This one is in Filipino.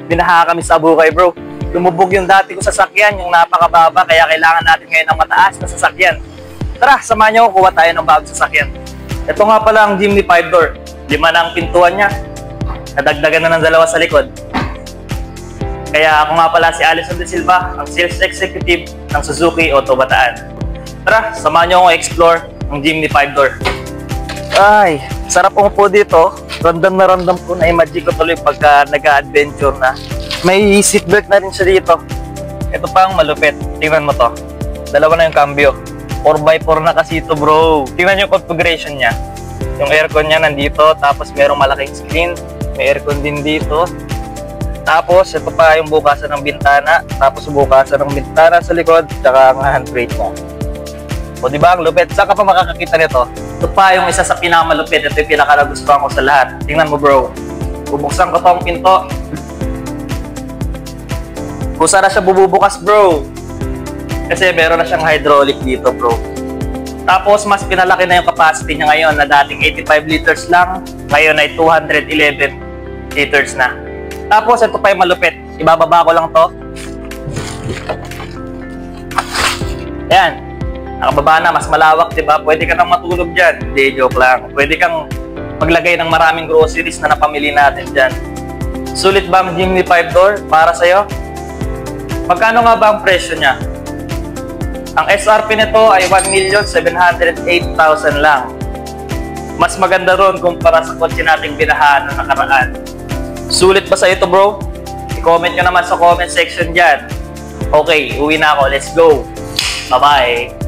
Binaha kami sa Bukay, bro. Lumubog yung dati ko sasakyan, yung napakababa, kaya kailangan natin ngayon ng mataas na sasakyan. Tara, samahan niyo ako, kuha tayo ng bagong sasakyan. Ito nga pala ang Jimny 5-door. 5 na ang pintuan niya. Nadagdagan na ng 2 sa likod. Kaya ako nga pala si Alison De Silva, ang Sales Executive ng Suzuki Auto Bataan. Tara, samahan niyo ako explore ang Jimny 5-door. Ay, sarap umupo dito. Random na random ko, na-imagine ko tuloy pagka nag-adventure na. May seatbelt na rin siya dito. Ito pa ang malupit. Tingnan mo to. 2 na yung cambio. 4x4 na kasi ito, bro. Tingnan yung configuration niya. Yung aircon niya nandito, tapos merong malaking screen. May aircon din dito. Tapos, ito pa yung bukasan ng bintana. Tapos, bukasan ng bintana sa likod, tsaka ang handbrake mo. O, diba? Ang lupit. Saan ka pa makakakita nito? Ito pa yung isa sa pinakamalupit. Ito yung pinakaragustuhan ko sa lahat. Tingnan mo, bro. Bubuksan ko tong pinto. Kusa na siya bububukas, bro. Kasi meron na siyang hydraulic dito, bro. Tapos, mas pinalaki na yung capacity niya ngayon na dating 85 liters lang. Ngayon ay 211 liters na. Tapos, ito pa yung malupit. Ibababa ko lang to. Ayan. Nakababa na, mas malawak, diba? Pwede ka nang matulog dyan. Hindi, joke lang. Pwede kang maglagay ng maraming groceries na napamili natin dyan. Sulit ba ang Jimny 5-door para sa'yo? Magkano nga ba ang presyo niya? Ang SRP nito ay 1,708,000 lang. Mas maganda ron kumpara sa kotse nating binahaan na nakaraan. Sulit ba sa ito, bro? I-comment nyo naman sa comment section dyan. Okay, uwi na ako. Let's go. Bye-bye.